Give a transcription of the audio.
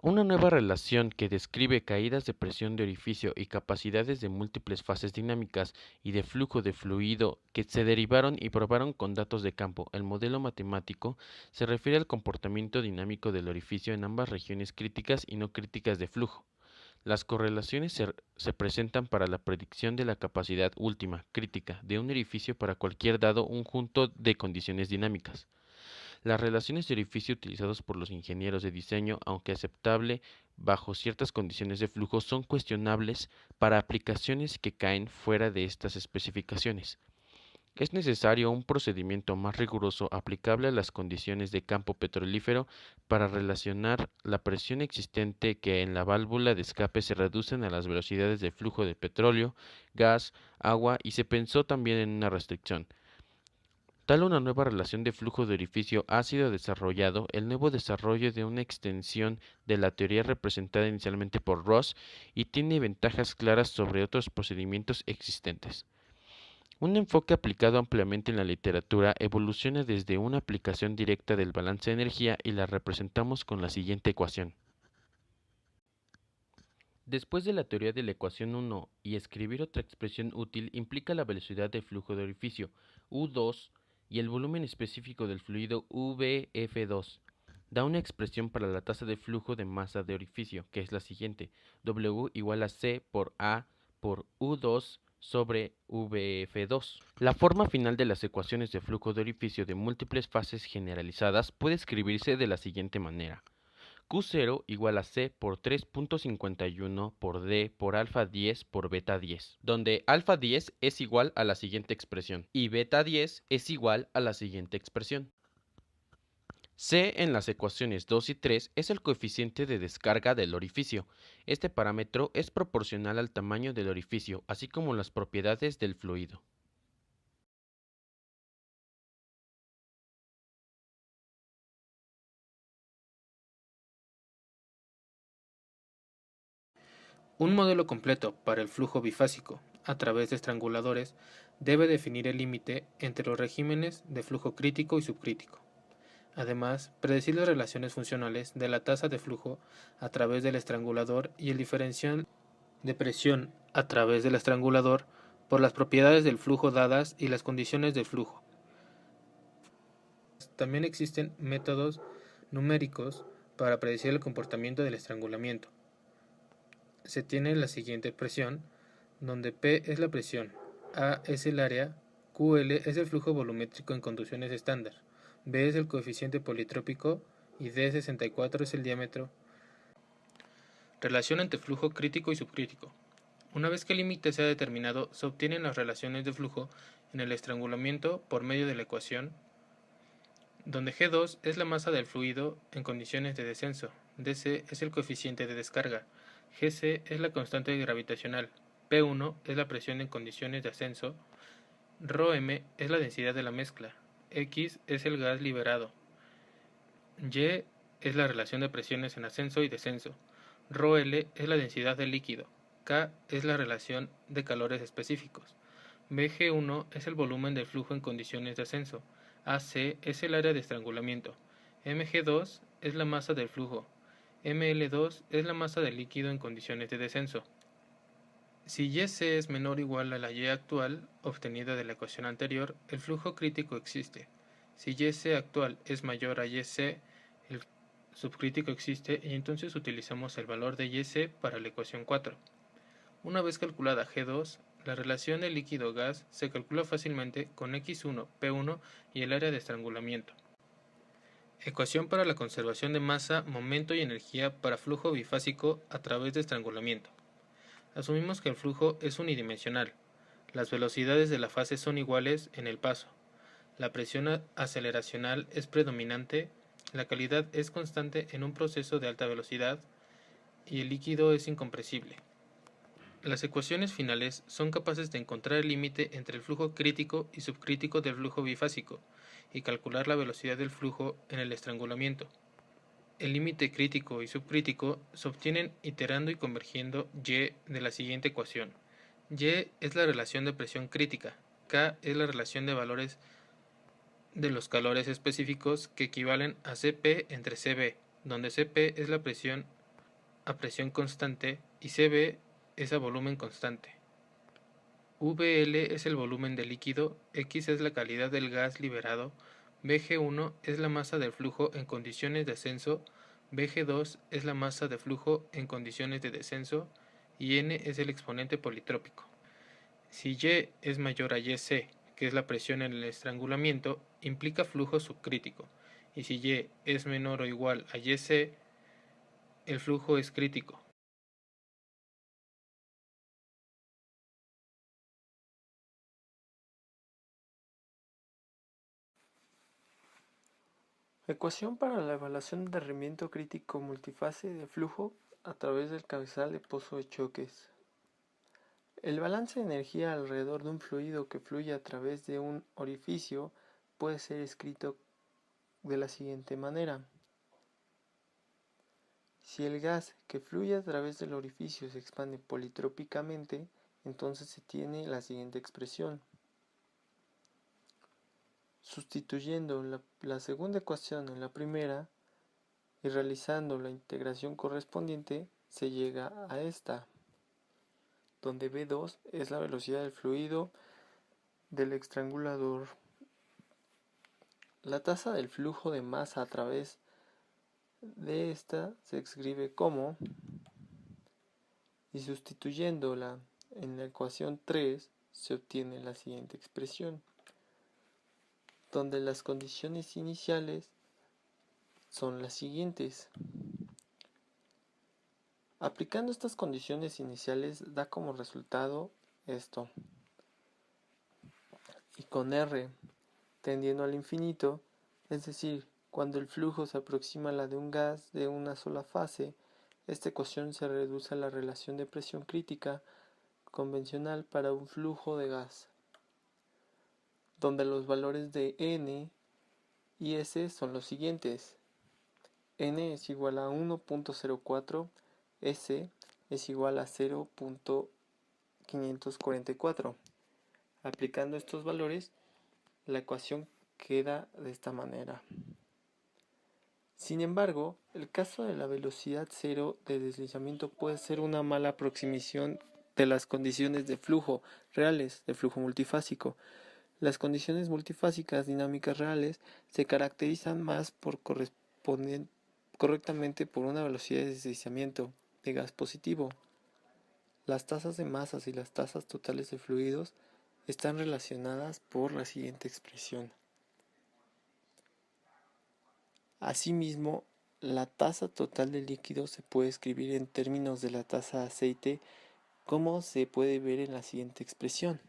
Una nueva relación que describe caídas de presión de orificio y capacidades de múltiples fases dinámicas y de flujo de fluido que se derivaron y probaron con datos de campo. El modelo matemático se refiere al comportamiento dinámico del orificio en ambas regiones críticas y no críticas de flujo. Las correlaciones se presentan para la predicción de la capacidad última, crítica, de un orificio para cualquier dado un conjunto de condiciones dinámicas. Las relaciones de orificio utilizados por los ingenieros de diseño, aunque aceptable bajo ciertas condiciones de flujo, son cuestionables para aplicaciones que caen fuera de estas especificaciones. Es necesario un procedimiento más riguroso aplicable a las condiciones de campo petrolífero para relacionar la presión existente que en la válvula de escape se reducen a las velocidades de flujo de petróleo, gas, agua y se pensó también en una restricción. Tal una nueva relación de flujo de orificio ha sido desarrollado, el nuevo desarrollo de una extensión de la teoría representada inicialmente por Ross y tiene ventajas claras sobre otros procedimientos existentes. Un enfoque aplicado ampliamente en la literatura evoluciona desde una aplicación directa del balance de energía y la representamos con la siguiente ecuación. Después de la teoría de la ecuación 1 y escribir otra expresión útil implica la velocidad de flujo de orificio, U2, y el volumen específico del fluido VF2. Da una expresión para la tasa de flujo de masa de orificio, que es la siguiente: W igual a C por A por U2 sobre VF2. La forma final de las ecuaciones de flujo de orificio de múltiples fases generalizadas puede escribirse de la siguiente manera: Q0 igual a C por 3.51 por D por alfa 10 por beta 10, donde alfa 10 es igual a la siguiente expresión y beta 10 es igual a la siguiente expresión. C en las ecuaciones 2 y 3 es el coeficiente de descarga del orificio. Este parámetro es proporcional al tamaño del orificio, así como las propiedades del fluido. Un modelo completo para el flujo bifásico a través de estranguladores debe definir el límite entre los regímenes de flujo crítico y subcrítico. Además, predecir las relaciones funcionales de la tasa de flujo a través del estrangulador y el diferencial de presión a través del estrangulador por las propiedades del flujo dadas y las condiciones del flujo. También existen métodos numéricos para predecir el comportamiento del estrangulamiento. Se tiene la siguiente expresión, donde P es la presión, A es el área, QL es el flujo volumétrico en condiciones estándar, B es el coeficiente politrópico y D64 es el diámetro. Relación entre flujo crítico y subcrítico. Una vez que el límite sea determinado, se obtienen las relaciones de flujo en el estrangulamiento por medio de la ecuación, donde G2 es la masa del fluido en condiciones de descenso, dC es el coeficiente de descarga, Gc es la constante gravitacional, P1 es la presión en condiciones de ascenso, ρm es la densidad de la mezcla, X es el gas liberado, Y es la relación de presiones en ascenso y descenso, ρl es la densidad del líquido, K es la relación de calores específicos, Bg1 es el volumen del flujo en condiciones de ascenso, AC es el área de estrangulamiento, Mg2 es la masa del flujo, Ml2 es la masa del líquido en condiciones de descenso. Si Yc es menor o igual a la Y actual, obtenida de la ecuación anterior, el flujo crítico existe. Si Yc actual es mayor a Yc, el subcrítico existe y entonces utilizamos el valor de Yc para la ecuación 4. Una vez calculada G2, la relación de líquido-gas se calcula fácilmente con X1, P1 y el área de estrangulamiento. Ecuación para la conservación de masa, momento y energía para flujo bifásico a través de estrangulamiento. Asumimos que el flujo es unidimensional. Las velocidades de la fase son iguales en el paso. La presión aceleracional es predominante, la calidad es constante en un proceso de alta velocidad y el líquido es incompresible. Las ecuaciones finales son capaces de encontrar el límite entre el flujo crítico y subcrítico del flujo bifásico y calcular la velocidad del flujo en el estrangulamiento. El límite crítico y subcrítico se obtienen iterando y convergiendo Y de la siguiente ecuación. Y es la relación de presión crítica, K es la relación de valores de los calores específicos que equivalen a Cp entre Cv, donde Cp es la presión a presión constante y Cb es a volumen constante. VL es el volumen del líquido, X es la calidad del gas liberado, Bg1 es la masa del flujo en condiciones de ascenso, Bg2 es la masa de flujo en condiciones de descenso y N es el exponente politrópico. Si Y es mayor a Yc, que es la presión en el estrangulamiento, implica flujo subcrítico, y si Y es menor o igual a Yc, el flujo es crítico. Ecuación para la evaluación de rendimiento crítico multifase de flujo a través del cabezal de pozo de choques. El balance de energía alrededor de un fluido que fluye a través de un orificio puede ser escrito de la siguiente manera. Si el gas que fluye a través del orificio se expande politrópicamente, entonces se tiene la siguiente expresión. Sustituyendo la segunda ecuación en la primera y realizando la integración correspondiente, se llega a esta, donde V2 es la velocidad del fluido del estrangulador. La tasa del flujo de masa a través de esta se escribe como, y sustituyéndola en la ecuación 3 se obtiene la siguiente expresión, donde las condiciones iniciales son las siguientes. Aplicando estas condiciones iniciales da como resultado esto. Y con R tendiendo al infinito, es decir, cuando el flujo se aproxima a la de un gas de una sola fase, esta ecuación se reduce a la relación de presión crítica convencional para un flujo de gas, donde los valores de N y S son los siguientes. N es igual a 1.04, S es igual a 0.544. Aplicando estos valores, la ecuación queda de esta manera. Sin embargo, el caso de la velocidad cero de deslizamiento puede ser una mala aproximación de las condiciones de flujo reales de flujo multifásico. Las condiciones multifásicas dinámicas reales se caracterizan más por corresponder correctamente por una velocidad de deslizamiento de gas positivo. Las tasas de masas y las tasas totales de fluidos están relacionadas por la siguiente expresión. Asimismo, la tasa total de líquido se puede escribir en términos de la tasa de aceite, como se puede ver en la siguiente expresión.